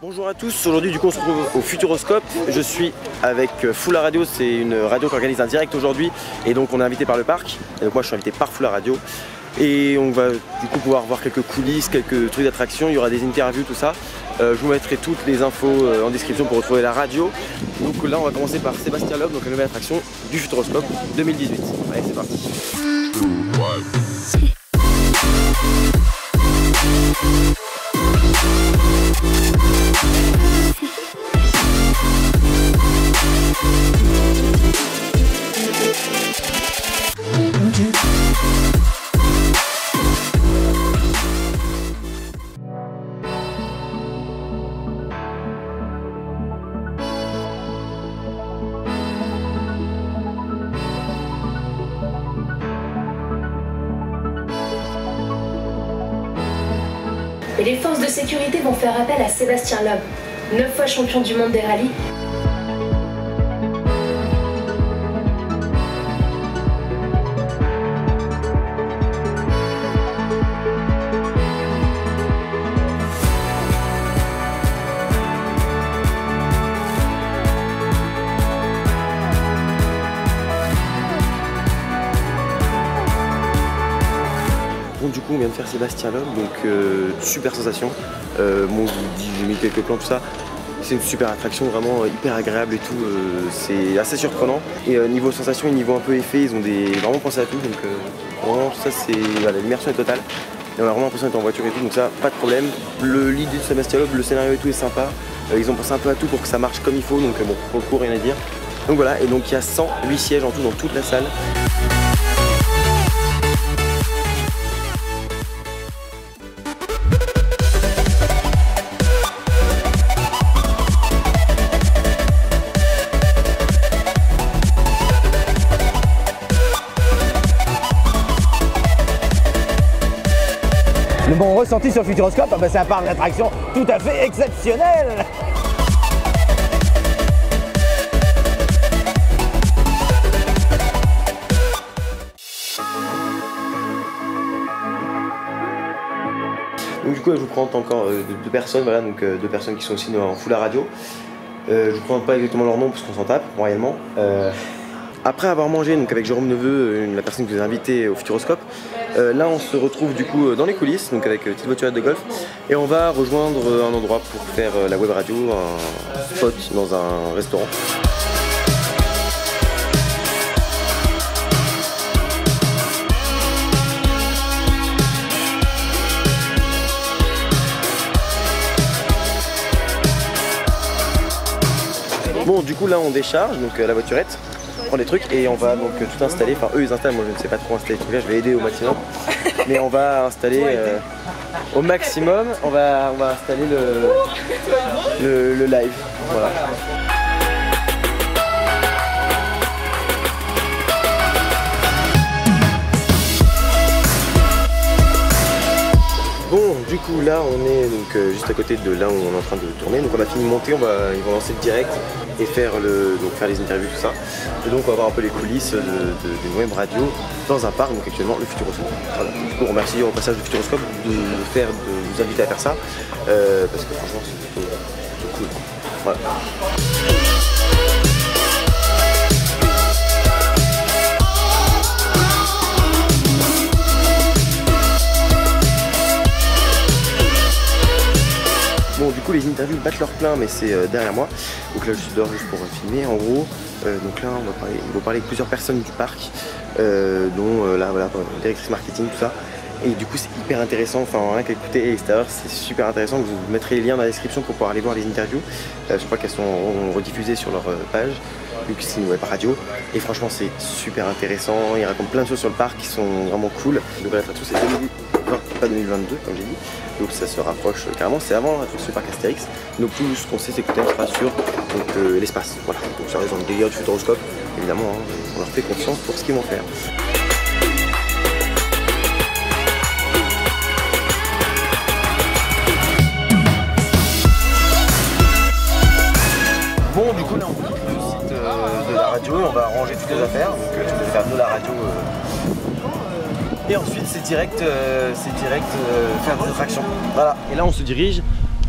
Bonjour à tous, aujourd'hui du coup on se retrouve au Futuroscope. Je suis avec Foula Radio, c'est une radio qui organise un direct aujourd'hui et donc on est invité par le parc. Et donc moi je suis invité par Foula Radio et on va du coup pouvoir voir quelques coulisses, quelques trucs d'attraction, il y aura des interviews, tout ça. Je vous mettrai toutes les infos en description pour retrouver la radio. Donc là on va commencer par Sébastien Loeb, donc la nouvelle attraction du Futuroscope 2018. Allez c'est parti. Et les forces de sécurité vont faire appel à Sébastien Loeb, 9 fois champion du monde des rallyes. Bon, du coup on vient de faire Sébastien Loeb, donc super sensation. Bon, je vous dis, j'ai mis quelques plans, tout ça. C'est une super attraction, vraiment hyper agréable et tout. C'est assez surprenant. Et niveau sensation et niveau un peu effet, ils ont vraiment pensé à tout. Donc vraiment ça c'est. Voilà, l'immersion est totale. Et on a vraiment l'impression d'être en voiture et tout, donc ça, pas de problème. L'idée de Sébastien Loeb, le scénario et tout est sympa. Ils ont pensé un peu à tout pour que ça marche comme il faut, donc bon, pour le coup, rien à dire. Donc voilà, et donc il y a 108 sièges en tout dans toute la salle. Le bon ressenti sur Futuroscope, c'est un parc d'attractions tout à fait exceptionnel. Donc du coup je vous présente encore deux personnes, voilà, donc deux personnes qui sont aussi en Foula Radio. Je vous présente pas exactement leur nom parce qu'on s'en tape royalement. Après avoir mangé donc avec Jérôme Neveu, la personne qui vous a invité au Futuroscope, là on se retrouve du coup dans les coulisses, donc avec petite voiturette de golf, et on va rejoindre un endroit pour faire la web radio, un spot dans un restaurant. Bon, du coup là on décharge donc la voiturette, on prend des trucs et on va donc tout installer. Enfin eux ils installent, moi je ne sais pas trop installer les trucs là, je vais aider au maximum. Mais on va installer au maximum, on va installer le live. Voilà. Bon, du coup là on est donc juste à côté de là où on est en train de tourner, donc on a fini de monter, ils vont lancer le direct et faire les interviews, tout ça. Et donc on va voir un peu les coulisses d'une web radio dans un parc, donc actuellement le Futuroscope. Voilà. Du coup on remercie au passage du Futuroscope de nous inviter à faire ça, parce que franchement c'est plutôt cool. Voilà. Bon, du coup les interviews battent leur plein, mais c'est derrière moi. Donc là je suis dehors juste pour filmer en gros. Donc là on va parler avec plusieurs personnes du parc, dont là voilà, directrice marketing, tout ça. Et du coup c'est hyper intéressant, enfin rien qu'à écouter à l'extérieur c'est super intéressant. Je vous mettrai les liens dans la description pour pouvoir aller voir les interviews. Je crois qu'elles sont rediffusées sur leur page, vu que c'est une web radio. Et franchement c'est super intéressant, ils racontent plein de choses sur le parc qui sont vraiment cool. Donc l'attraction c'est 2020, pas 2022 comme j'ai dit. Donc ça se rapproche carrément, c'est avant l'attraction du parc Astérix. Donc tout ce qu'on sait c'est que tout sera sur l'espace. Voilà, donc ça reste dans le délire du Futuroscope, évidemment, hein, on leur fait confiance pour ce qu'ils vont faire. Bon, du coup là on quitte le site de la radio, on va ranger toutes les affaires, donc tu peux faire de la radio. Et ensuite c'est direct faire des attractions. Voilà, et là on se dirige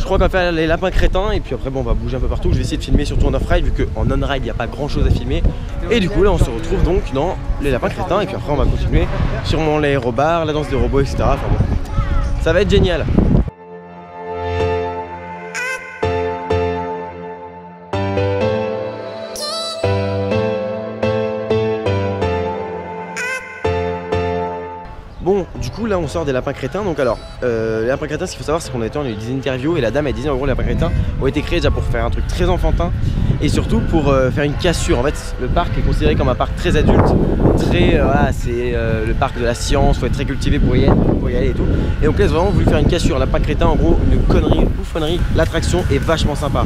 Je crois qu'on va faire les lapins crétins et puis après bon, on va bouger un peu partout. Je vais essayer de filmer surtout en off-ride vu qu'en on-ride il n'y a pas grand chose à filmer. Et du coup là on se retrouve donc dans les lapins crétins et puis après on va continuer sûrement l'aérobar, la danse des robots, etc. Enfin bon, ça va être génial. Bon, du coup là on sort des lapins crétins. Donc alors, les lapins crétins, ce qu'il faut savoir c'est qu'on a eu des interviews et la dame elle disait en gros les lapins crétins ont été créés déjà pour faire un truc très enfantin et surtout pour faire une cassure. En fait le parc est considéré comme un parc très adulte, très voilà, c'est le parc de la science, faut être très cultivé pour y aller et tout. Et donc là ils ont vraiment voulu faire une cassure. Lapin crétin en gros une connerie, une bouffonnerie. L'attraction est vachement sympa.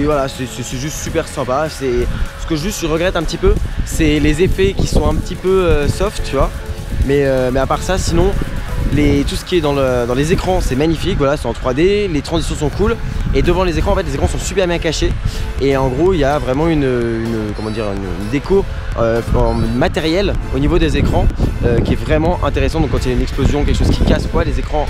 Voilà, c'est juste super sympa. Ce que juste je regrette un petit peu, c'est les effets qui sont un petit peu soft, tu vois. Mais à part ça, sinon, tout ce qui est dans les écrans, c'est magnifique. Voilà, c'est en 3D, les transitions sont cool. Et devant les écrans, en fait, les écrans sont super bien cachés. Et en gros, il y a vraiment une déco en matériel au niveau des écrans qui est vraiment intéressant. Donc, quand il y a une explosion, quelque chose qui casse, quoi, les écrans,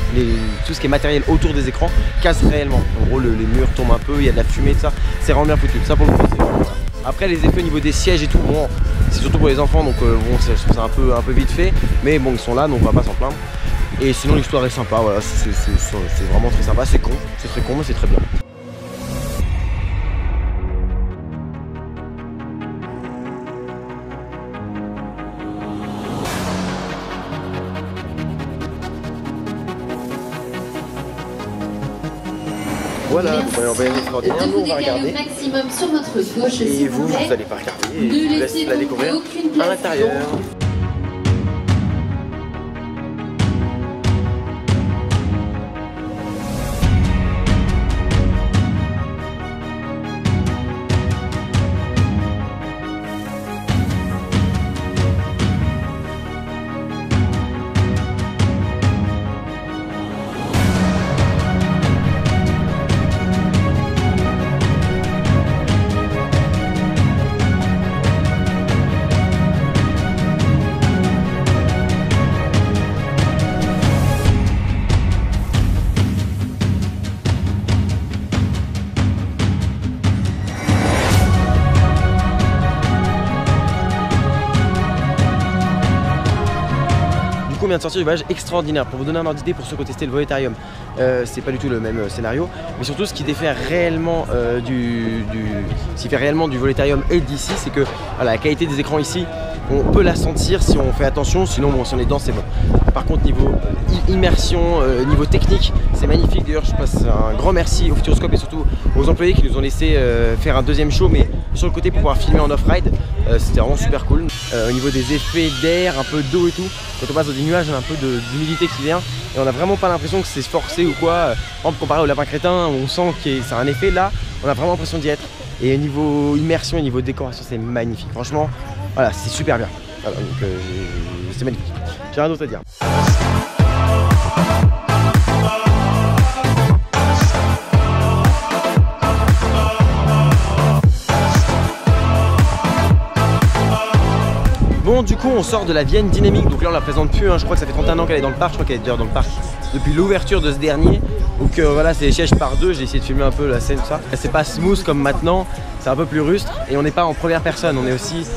tout ce qui est matériel autour des écrans casse réellement. En gros, les murs tombent un peu, il y a de la fumée, tout ça. C'est vraiment bien foutu. Ça, pour le coup, c'est vraiment ça. Après les effets au niveau des sièges et tout, bon, c'est surtout pour les enfants donc bon, c'est un peu vite fait, mais bon ils sont là donc on va pas s'en plaindre. Et sinon l'histoire est sympa, voilà, c'est vraiment très sympa, c'est con, c'est très con mais c'est très bien. Voilà, donc on va y aller extraordinaire, nous on va regarder. Maximum sur votre gauche, et vous allez pas regarder et je vous laisse la découvrir à l'intérieur. On vient de sortir du voyage extraordinaire. Pour vous donner un ordre d'idée, pour ceux qui ont testé le Voletarium, c'est pas du tout le même scénario, mais surtout ce qui diffère réellement du Voletarium et d'ici, c'est que voilà, la qualité des écrans ici, on peut la sentir si on fait attention, sinon bon, si on est dedans c'est bon. Par contre niveau immersion, niveau technique, c'est magnifique. D'ailleurs je passe un grand merci au Futuroscope et surtout aux employés qui nous ont laissé faire un deuxième show, mais sur le côté pour pouvoir filmer en off-ride. C'était vraiment super cool. Au niveau des effets d'air, un peu d'eau et tout, quand on passe dans des nuages, on a un peu d'humidité qui vient et on n'a vraiment pas l'impression que c'est forcé ou quoi. Par exemple comparé au lapin crétin où on sent que c'est un effet, là on a vraiment l'impression d'y être. Et niveau immersion et niveau décoration c'est magnifique. Franchement voilà, c'est super bien. Voilà, donc c'est magnifique. J'ai rien d'autre à dire. Bon, du coup on sort de la Vienne dynamique, donc là on la présente plus, hein. Je crois que ça fait 31 ans qu'elle est dans le parc, je crois qu'elle est déjà dans le parc depuis l'ouverture de ce dernier. Donc voilà, c'est les sièges par deux, j'ai essayé de filmer un peu la scène, tout ça. C'est pas smooth comme maintenant, c'est un peu plus rustre et on n'est pas en première personne, on est aussi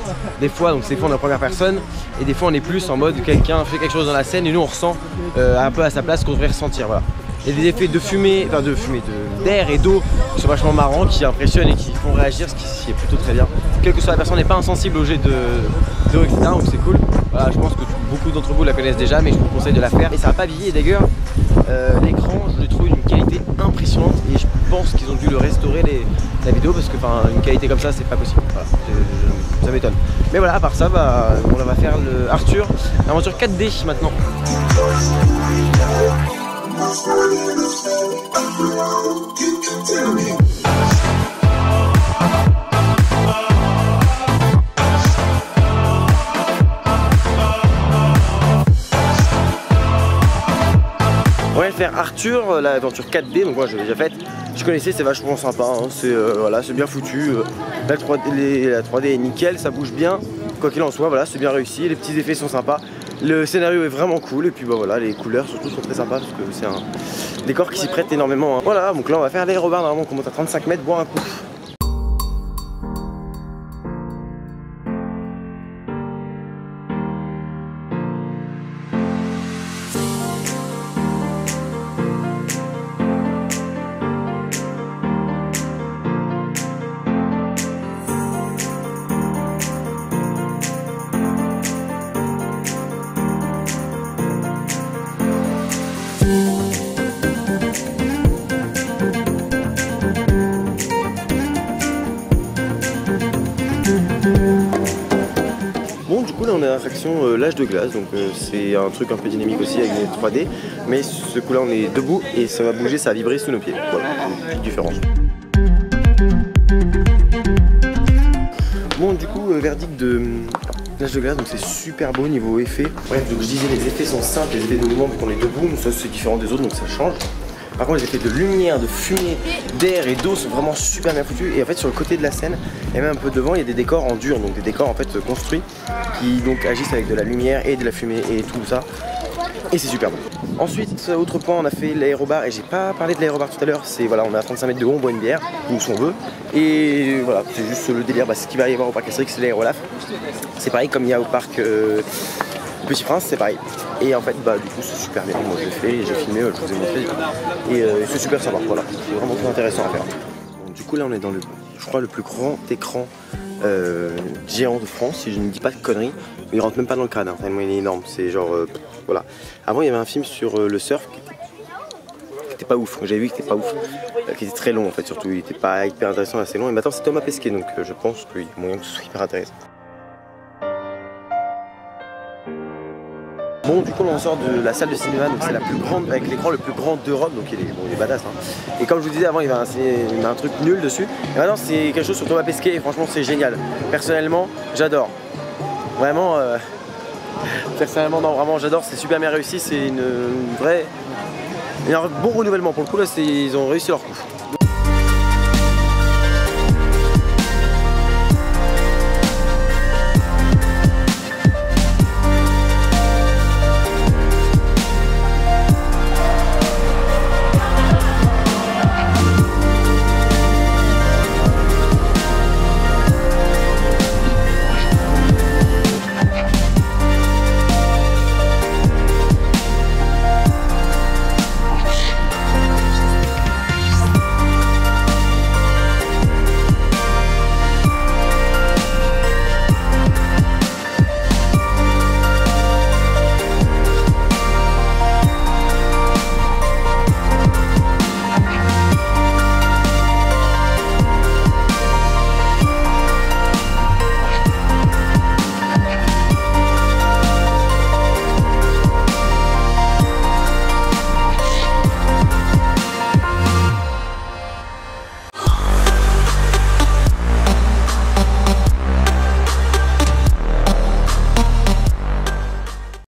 des fois, donc des fois on est en première personne et des fois on est plus en mode quelqu'un fait quelque chose dans la scène et nous on ressent un peu à sa place ce qu'on devrait ressentir, voilà. Il y a des effets de fumée, enfin d'air et d'eau qui sont vachement marrants, qui impressionnent et qui font réagir, ce qui est plutôt très bien. Quelle que soit la personne n'est pas insensible au jet d'eau, etc. Donc c'est cool. Voilà, je pense que beaucoup d'entre vous la connaissent déjà, mais je vous conseille de la faire. Et ça n'a pas vieilli. Et d'ailleurs, l'écran, je le trouve d'une qualité impressionnante et je pense qu'ils ont dû le restaurer la vidéo parce que une qualité comme ça, c'est pas possible. Voilà, ça m'étonne. Mais voilà, à part ça, on va faire le Arthur, l'aventure 4D maintenant. On va faire Arthur, l'aventure 4D, donc moi je l'ai déjà faite. Je connaissais, c'est vachement sympa, hein. Voilà, c'est bien foutu. La 3D est nickel, ça bouge bien. Quoi qu'il en soit, voilà, c'est bien réussi, les petits effets sont sympas. Le scénario est vraiment cool et puis bah voilà, les couleurs surtout sont très sympas parce que c'est un décor qui s'y prête énormément. Hein. Voilà, donc là on va faire l'aérobar, normalement on monte à 35 mètres, boire un coup. Bon, du coup là on est à l'attraction l'âge de glace, donc c'est un truc un peu dynamique aussi avec des 3D, mais ce coup là on est debout et ça va bouger, ça va vibrer sous nos pieds. Voilà, une petite différence. Bon, du coup verdict de l'âge de glace, donc c'est super beau niveau effet. Bref, donc je disais les effets sont simples, les effets de mouvement vu qu'on est debout, mais ça c'est différent des autres donc ça change. Par contre les effets de lumière, de fumée, d'air et d'eau sont vraiment super bien foutus. Et en fait sur le côté de la scène et même un peu devant il y a des décors en dur, donc des décors en fait construits qui donc agissent avec de la lumière et de la fumée et tout ça. Et c'est super beau. Ensuite, autre point, on a fait l'aérobar et j'ai pas parlé de l'aérobar tout à l'heure. C'est voilà, on est à 35 mètres de haut, on boit une bière ou si on veut. Et voilà, c'est juste le délire. Bah, ce qu'il va y avoir au parc Astérix, c'est l'aérolaf. C'est pareil comme il y a au parc Petit Prince, c'est pareil. Et en fait, bah du coup, c'est super bien. Moi, je l'ai fait, j'ai filmé, je vous ai montré. Et c'est super sympa. Voilà, c'est vraiment très intéressant à faire. Bon, du coup, là, on est dans le, je crois, le plus grand écran géant de France, si je ne dis pas de conneries. Il rentre même pas dans le crâne, hein, tellement il est énorme. C'est genre, voilà. Avant, il y avait un film sur le surf qui était pas ouf. J'avais vu qu'il était pas ouf, qui était très long en fait, surtout. Il était pas hyper intéressant, assez long. Et maintenant, c'est Thomas Pesquet, donc je pense qu'il y a moyen que ce soit hyper intéressant. Bon, du coup on sort de la salle de cinéma, donc c'est la plus grande, avec l'écran le plus grand d'Europe, donc il est badass. Hein. Et comme je vous disais avant, il y avait un truc nul dessus. Et maintenant c'est quelque chose sur Thomas Pesquet et franchement c'est génial. Personnellement, j'adore. Vraiment, personnellement non, vraiment j'adore, c'est super bien réussi, c'est une vraie... Il y a un bon renouvellement pour le coup, là ils ont réussi leur coup.